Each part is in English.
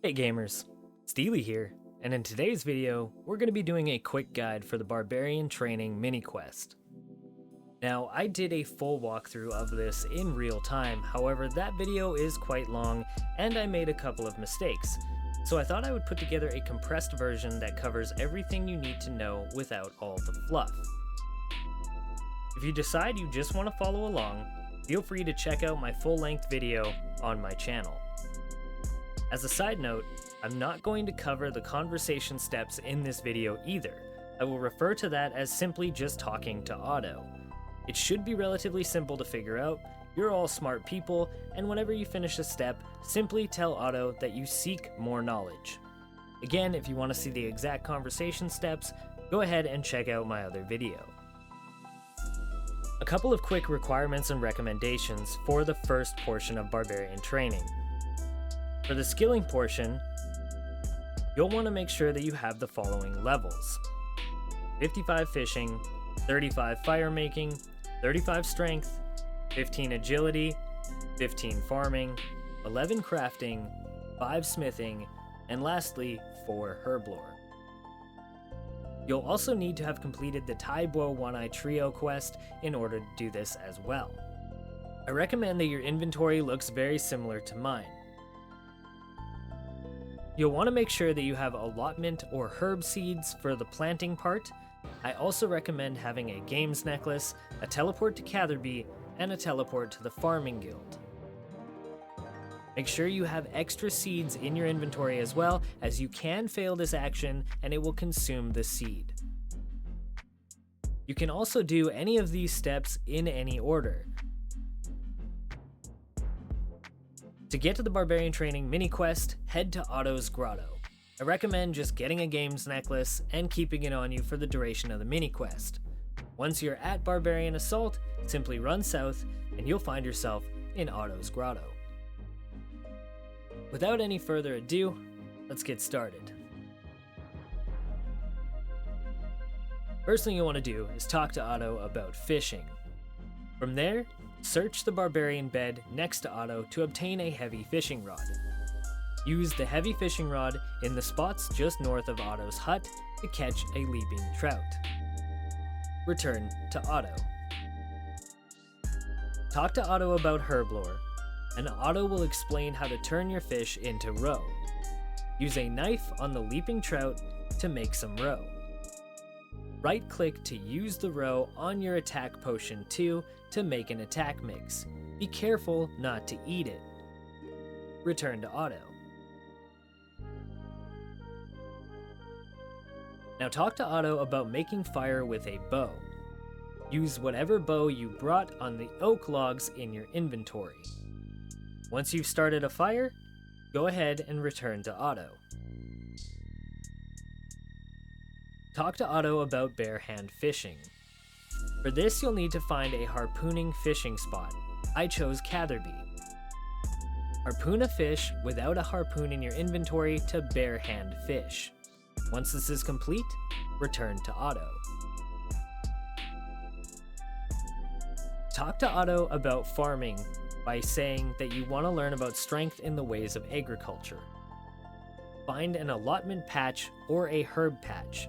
Hey gamers, Steely here, and in today's video, we're going to be doing a quick guide for the Barbarian Training Miniquest. Now, I did a full walkthrough of this in real time, however that video is quite long and I made a couple of mistakes, so I thought I would put together a compressed version that covers everything you need to know without all the fluff. If you decide you just want to follow along, feel free to check out my full-length video on my channel. As a side note, I'm not going to cover the conversation steps in this video either. I will refer to that as simply just talking to Otto. It should be relatively simple to figure out, you're all smart people, and whenever you finish a step, simply tell Otto that you seek more knowledge. Again, if you want to see the exact conversation steps, go ahead and check out my other video. A couple of quick requirements and recommendations for the first portion of Barbarian Training. For the skilling portion, you'll want to make sure that you have the following levels: 55 fishing, 35 firemaking, 35 strength, 15 agility, 15 farming, 11 crafting, 5 smithing, and lastly 4 herblore. You'll also need to have completed the Taibo One-Eye Trio quest in order to do this as well. I recommend that your inventory looks very similar to mine. You'll want to make sure that you have allotment or herb seeds for the planting part. I also recommend having a games necklace, a teleport to Catherby, and a teleport to the farming guild. Make sure you have extra seeds in your inventory as well, as you can fail this action and it will consume the seed. You can also do any of these steps in any order. To get to the Barbarian Training Miniquest, head to Otto's Grotto. I recommend just getting a games necklace and keeping it on you for the duration of the Miniquest. Once you're at Barbarian Assault, simply run south and you'll find yourself in Otto's Grotto. Without any further ado, let's get started. First thing you want to do is talk to Otto about fishing. From there, search the Barbarian bed next to Otto to obtain a heavy fishing rod. Use the heavy fishing rod in the spots just north of Otto's hut to catch a leaping trout. Return to Otto. Talk to Otto about Herblore, and Otto will explain how to turn your fish into roe. Use a knife on the leaping trout to make some roe. Right-click to use the roe on your attack potion 2 to make an attack mix. Be careful not to eat it. Return to Otto. Now talk to Otto about making fire with a bow. Use whatever bow you brought on the oak logs in your inventory. Once you've started a fire, go ahead and return to Otto. Talk to Otto about bare hand fishing. For this, you'll need to find a harpooning fishing spot. I chose Catherby. Harpoon a fish without a harpoon in your inventory to bare hand fish. Once this is complete, return to Otto. Talk to Otto about farming by saying that you want to learn about strength in the ways of agriculture. Find an allotment patch or a herb patch.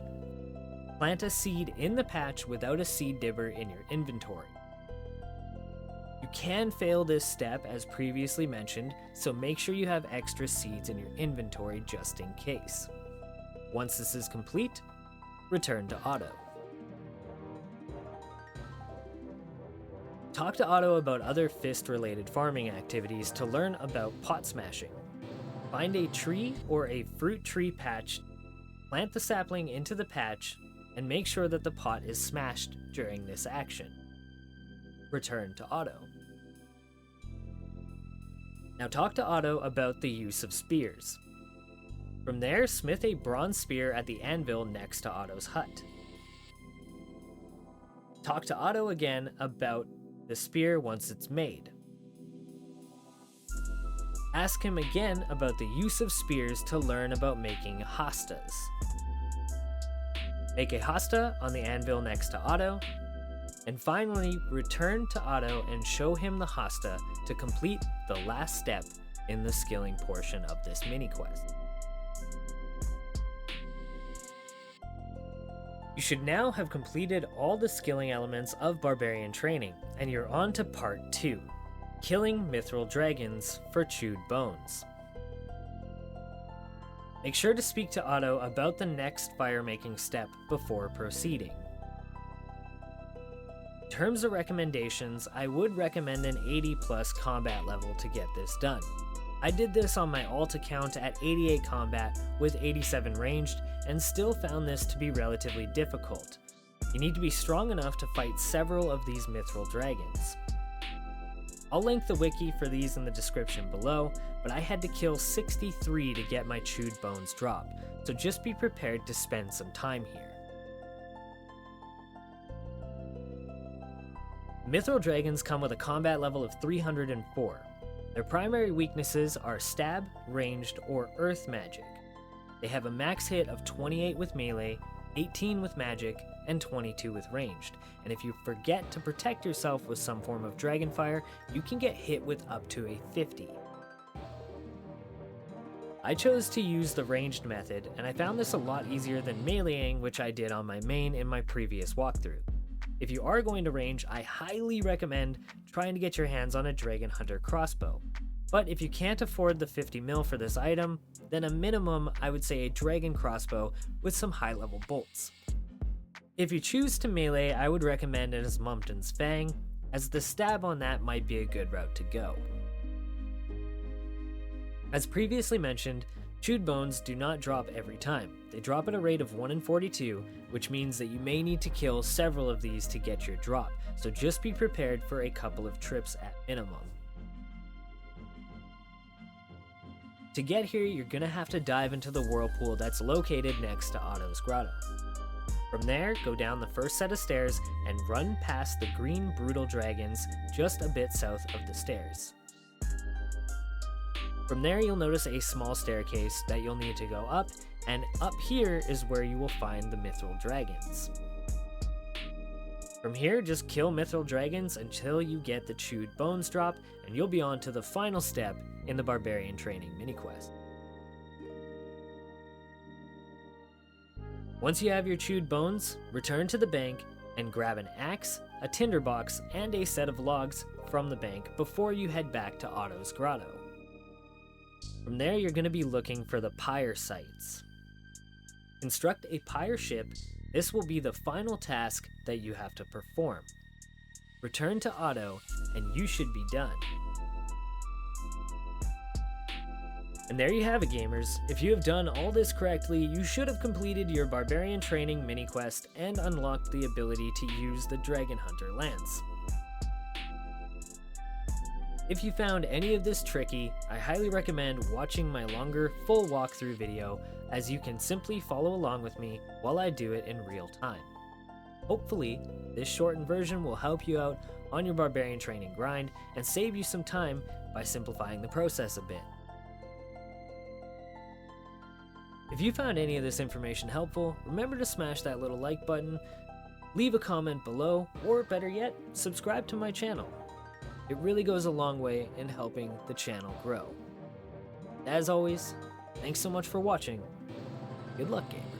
Plant a seed in the patch without a seed dibber in your inventory. You can fail this step as previously mentioned, so make sure you have extra seeds in your inventory just in case. Once this is complete, return to Otto. Talk to Otto about other fist-related farming activities to learn about pot smashing. Find a tree or a fruit tree patch, plant the sapling into the patch, and make sure that the pot is smashed during this action. Return to Otto. Now talk to Otto about the use of spears. From there, smith a bronze spear at the anvil next to Otto's hut. Talk to Otto again about the spear once it's made. Ask him again about the use of spears to learn about making hostas. Make a hosta on the anvil next to Otto, and finally return to Otto and show him the hosta to complete the last step in the skilling portion of this mini quest. You should now have completed all the skilling elements of Barbarian Training, and you're on to part 2, killing Mithril Dragons for chewed bones. Make sure to speak to Otto about the next firemaking step before proceeding. In terms of recommendations, I would recommend an 80+ combat level to get this done. I did this on my alt account at 88 combat with 87 ranged, and still found this to be relatively difficult. You need to be strong enough to fight several of these Mithril Dragons. I'll link the wiki for these in the description below, but I had to kill 63 to get my chewed bones drop, so just be prepared to spend some time here. Mithril Dragons come with a combat level of 304. Their primary weaknesses are stab, ranged, or earth magic. They have a max hit of 28 with melee, 18 with magic, and 22 with ranged, and if you forget to protect yourself with some form of dragonfire, you can get hit with up to a 50. I chose to use the ranged method, and I found this a lot easier than meleeing, which I did on my main in my previous walkthrough. If you are going to range, I highly recommend trying to get your hands on a Dragon Hunter crossbow. But if you can't afford the 50 mil for this item, then a minimum I would say a dragon crossbow with some high level bolts. If you choose to melee, I would recommend an Asmumpton's Fang, as the stab on that might be a good route to go. As previously mentioned, chewed bones do not drop every time. They drop at a rate of 1 in 42, which means that you may need to kill several of these to get your drop, so just be prepared for a couple of trips at minimum. To get here, you're gonna have to dive into the whirlpool that's located next to Otto's Grotto. From there, go down the first set of stairs and run past the green brutal dragons just a bit south of the stairs. From there, you'll notice a small staircase that you'll need to go up, and up here is where you will find the Mithril Dragons. From here, just kill Mithril Dragons until you get the chewed bones drop, and you'll be on to the final step in the Barbarian Training mini-quest. Once you have your chewed bones, return to the bank and grab an axe, a tinderbox, and a set of logs from the bank before you head back to Otto's Grotto. From there, you're going to be looking for the Pyre sites. Construct a Pyre Ship. This will be the final task that you have to perform. Return to Otto, and you should be done. And there you have it, gamers. If you have done all this correctly, you should have completed your Barbarian Training mini-quest and unlocked the ability to use the Dragon Hunter Lance. If you found any of this tricky, I highly recommend watching my longer, full walkthrough video, as you can simply follow along with me while I do it in real time. Hopefully, this shortened version will help you out on your Barbarian Training grind and save you some time by simplifying the process a bit. If you found any of this information helpful, remember to smash that little like button, leave a comment below, or better yet, subscribe to my channel. It really goes a long way in helping the channel grow. As always, thanks so much for watching. Good luck, gamers.